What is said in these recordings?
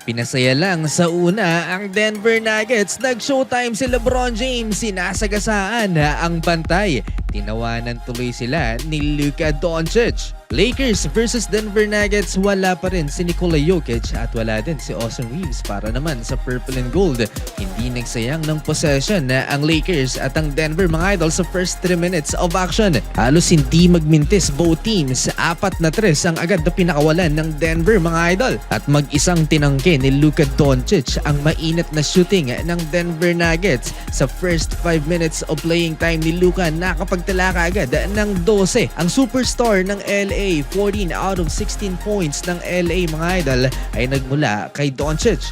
Pinasaya lang sa una ang Denver Nuggets. Nag-showtime si LeBron James. Sinasagasaan ang bantay. Tinawanan tuloy sila ni Luka Doncic. Lakers versus Denver Nuggets, wala pa rin si Nikola Jokic at wala din si Austin Reeves para naman sa Purple and Gold. Hindi nagsayang ng possession na ang Lakers at ang Denver mga idol sa first 3 minutes of action. Halos hindi magmintis both teams. 4-3 ang agad na pinakawalan ng Denver mga idol. At mag-isang tinangke ni Luka Doncic ang mainit na shooting ng Denver Nuggets. Sa first 5 minutes of playing time ni Luka, nakapagtala ka agad ng 12. Ang superstar ng LA, 14 out of 16 points ng LA mga idol ay nagmula kay Doncic.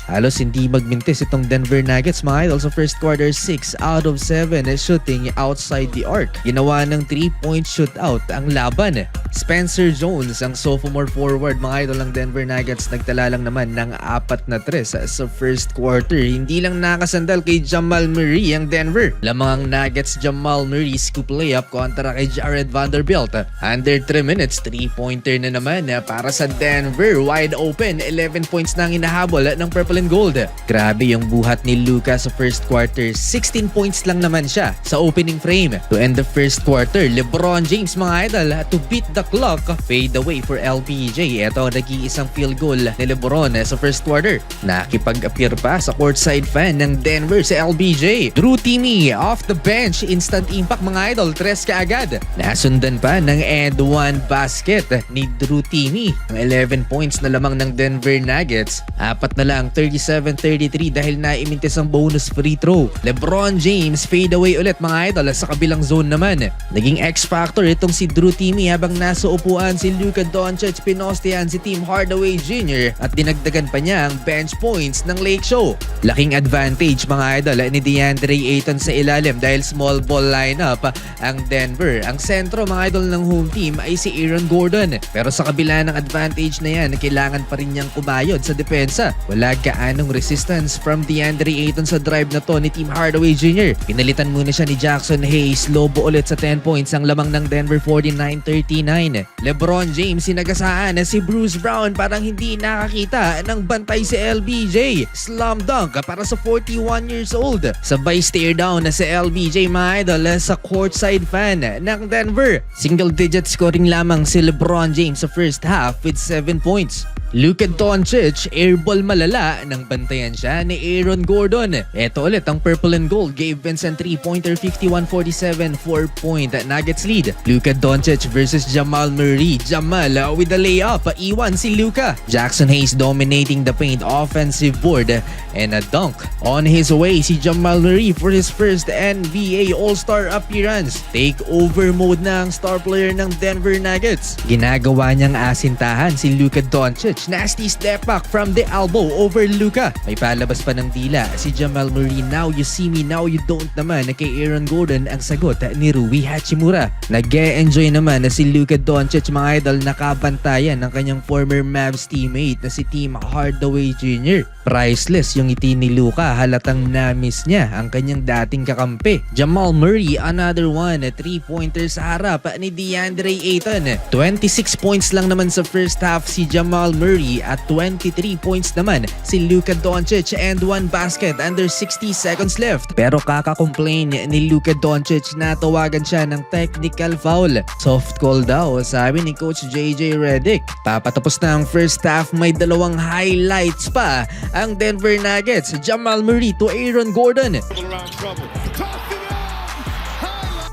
Halos hindi magmintis itong Denver Nuggets mga idol sa first quarter. 6 out of 7 shooting outside the arc. Ginawa ng 3-point shootout ang laban. Spencer Jones, ang sophomore forward mga idol ng Denver Nuggets, nagtala lang naman ng 4-3 sa first quarter. Hindi lang nakasandal kay Jamal Murray ang Denver. Lamang ang Nuggets, Jamal Murray scoop layup kontra kay Jared Vanderbilt. Under 3 minutes, 3-pointer na naman para sa Denver. Wide open, 11 points na ang inahabol ng Purple and Gold. Grabe yung buhat ni Luka sa first quarter. 16 points lang naman siya sa opening frame. To end the first quarter, LeBron James mga idol, to beat the clock, fade away for LBJ. Ito nag-iisang field goal ni LeBron sa first quarter. Nakipag-appear pa sa courtside fan ng Denver si LBJ. Drew Timme off the bench, instant impact mga idol, 3 kaagad. Nasundan pa ng and one basket ni Drew Timme. Ang 11 points na lamang ng Denver Nuggets, 4 na lang, 37-33 dahil naimintis ang bonus free throw. LeBron James fade away ulit mga idol sa kabilang zone naman. Naging X-factor itong si Drew Timme habang nasa upuan si Luka Doncic. Pinostehan si Tim Hardaway Jr. at dinagdagan pa niya ang bench points ng Lake Show. Laking advantage mga idol ni DeAndre Ayton sa ilalim dahil small ball lineup ang Denver. Ang sentro mga idol ng home team ay si Aaron Gordon. Pero sa kabila ng advantage na yan, kailangan pa rin niyang kumayod sa depensa. Wala gaanong resistance from DeAndre Ayton sa drive na to ni Tim Hardaway Jr. Pinalitan muna siya ni Jackson Hayes. Lobo ulit sa 10 points ang lamang ng Denver, 49-39. LeBron James sinagasaan si Bruce Brown, parang hindi nakakita ng bantay si LBJ. Slam dunk para sa 41 years old. Sabay stare down si LBJ mga idol sa courtside fan ng Denver. Single digit scoring lamang si LeBron James sa first half with 7 points. Luka Doncic, airball malala nang bantayan siya ni Aaron Gordon. Ito ulit ang Purple and Gold gave Vincent 3-pointer, 51-47, 4-point Nuggets lead. Luka Doncic versus Jamal Murray. Jamal with the layup, iwan si Luka. Jackson Hayes dominating the paint, offensive board and a dunk. On his way si Jamal Murray for his first NBA All-Star appearance. Take over mode na ang star player ng Denver Nuggets. Ginagawa niyang asintahan si Luka Doncic. Nasty step back from the elbow over Luka. May palabas pa ng dila si Jamal Murray. Now you see me, now you don't naman kay Aaron Gordon ang sagot ni Rui Hachimura. Nag-e-enjoy naman si Luka Doncic mga idol, nakabantayan ng kanyang former Mavs teammate na si Tim Hardaway Jr. Priceless yung ngiti ni Luka, halatang na-miss niya ang kanyang dating kakampi. Jamal Murray, another one, 3-pointer sa harap ni DeAndre Ayton. 26 points lang naman sa first half si Jamal Murray at 23 points naman si Luka Doncic and 1 basket under 60 seconds left. Pero kaka-complain ni Luka Doncic na tawagan siya ng technical foul. Soft call daw sabi ni Coach JJ Redick. Papatapos na ang first half, may 2 highlights pa ang Denver Nuggets. Jamal Murray to Aaron Gordon.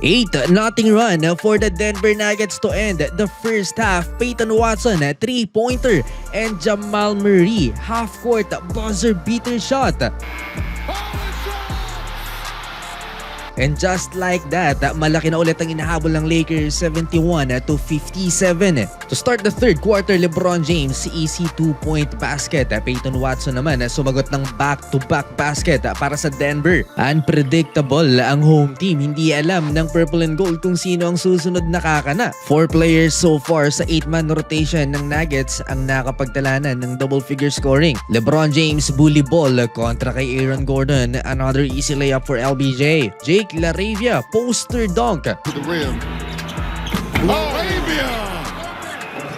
8-0 run for the Denver Nuggets to end the first half. Peyton Watson, 3-pointer, and Jamal Murray, half-court buzzer-beater shot. And just like that, malaki na ulit ang inahabol ng Lakers, 71-57. To start the third quarter, LeBron James, easy 2-point basket. Peyton Watson naman sumagot ng back-to-back basket para sa Denver. Unpredictable ang home team. Hindi alam ng Purple and Gold kung sino ang susunod na kakana. 4 players so far sa 8-man rotation ng Nuggets ang nakapagtalanan ng double-figure scoring. LeBron James, bully ball kontra kay Aaron Gordon. Another easy layup for LBJ. Jake LaRavia, poster dunk. To the rim. LaRavia!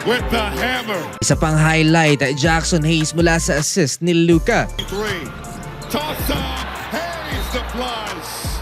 with the hammer. Isa pang highlight, Jackson Hayes mula sa assist ni Luka. 3. Toss up. Hayes the plus.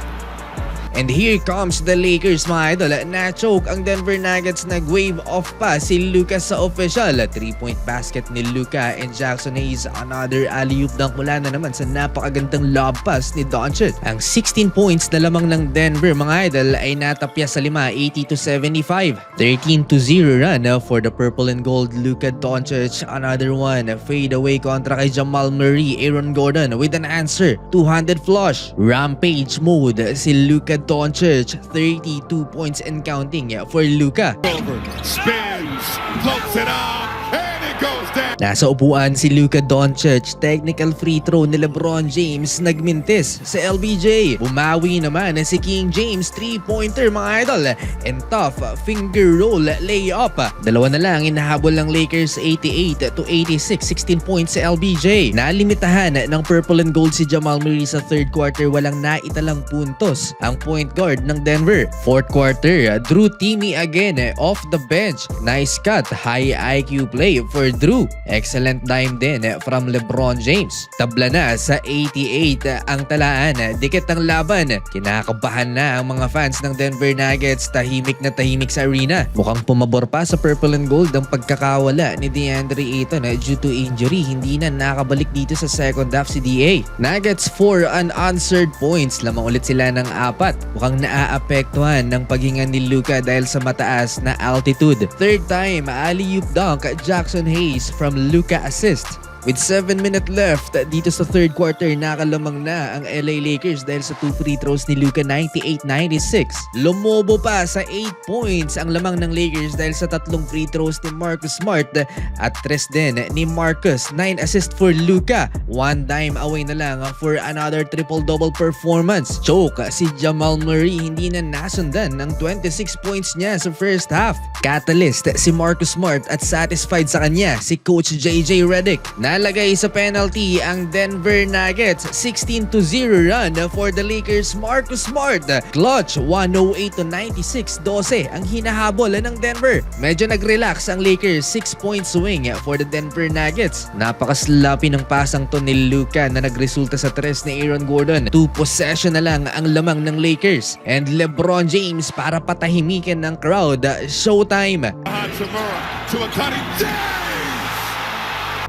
And here comes the Lakers, mga idol. Na-choke ang Denver Nuggets, nag-wave off pa si Luka sa official. 3-point basket ni Luka and Jackson Hayes. Another alley-oop dunk mula na naman sa napakagandang lob pass ni Doncic. Ang 16 points na lamang ng Denver, mga idol, ay natapya sa 5, 80-75. 13-0 run for the purple and gold Luka Doncic. Another one, fade away kontra kay Jamal Murray. Aaron Gordon with an answer. 200 flush. Rampage mode si Luka Doncic, 32 points and counting for Luka. Over. Spins. Floats it up. And it goes down. Nasa upuan si Luka Doncic, technical free throw ni LeBron James, nagmintis sa LBJ. Bumawi naman si King James, 3-pointer, mga idol, and tough finger roll layup. Dalawa na lang inahabol ng Lakers, 88-86, 16 points sa LBJ. Nalimitahan ng purple and gold si Jamal Murray sa third quarter, walang naitalang puntos ang point guard ng Denver. Fourth quarter, Drew Timme again off the bench. Nice cut, high IQ play for Drew. Excellent dime din from LeBron James. Tabla na sa 88 ang talaan. Dikit ang laban. Kinakabahan na ang mga fans ng Denver Nuggets. Tahimik na tahimik sa arena. Mukhang pumabor pa sa purple and gold ang pagkakawala ni DeAndre Ayton due to injury. Hindi na nakabalik dito sa second half si DA. Nuggets 4 unanswered points. Lamang ulit sila ng 4. Mukhang naaapektuhan ng paghinga ni Luka dahil sa mataas na altitude. Third time, alley-oop dunk, Jackson Hayes from Luka assist. With 7 minutes left dito sa third quarter, nakalamang na ang LA Lakers dahil sa 2 free throws ni Luka, 98-96. Lumobo pa sa 8 points ang lamang ng Lakers dahil sa 3 free throws ni Marcus Smart at 3 din ni Marcus. 9 assists for Luka. 1 dime away na lang for another triple-double performance. Choke si Jamal Murray, hindi na nasundan ng 26 points niya sa first half. Catalyst si Marcus Smart at satisfied sa kanya si Coach JJ Redick. Nalagay sa penalty ang Denver Nuggets, 16-0 run for the Lakers. Marcus Smart, clutch, 108-96, 12 ang hinahabol ng Denver. Medyo nag-relax ang Lakers, 6-point swing for the Denver Nuggets. Napakaslappy ng pasang to ni Luka na nagresulta sa 3 ni Aaron Gordon. 2 possession na lang ang lamang ng Lakers. And LeBron James para patahimikin ng crowd. Showtime! Hachimura to a cutting James.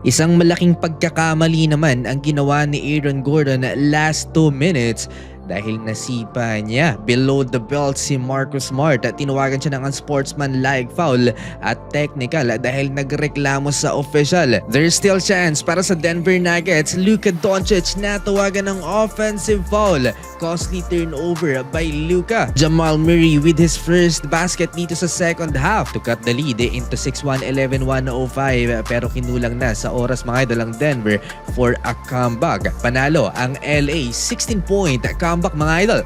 Isang malaking pagkakamali naman ang ginawa ni Aaron Gordon last 2 minutes dahil nasipa niya below the belt si Marcus Smart at tinawagan siya ng unsportsmanlike foul at technical dahil nagreklamo sa official. There's still chance para sa Denver Nuggets. Luka Doncic natawagan ng offensive foul. Costly turnover by Luka. Jamal Murray with his first basket dito sa second half to cut the lead into 6-1, 11-1, 05 pero kinulang na sa oras, mga idol, ang Denver for a comeback. Panalo ang LA, 16-point comeback, mga idol.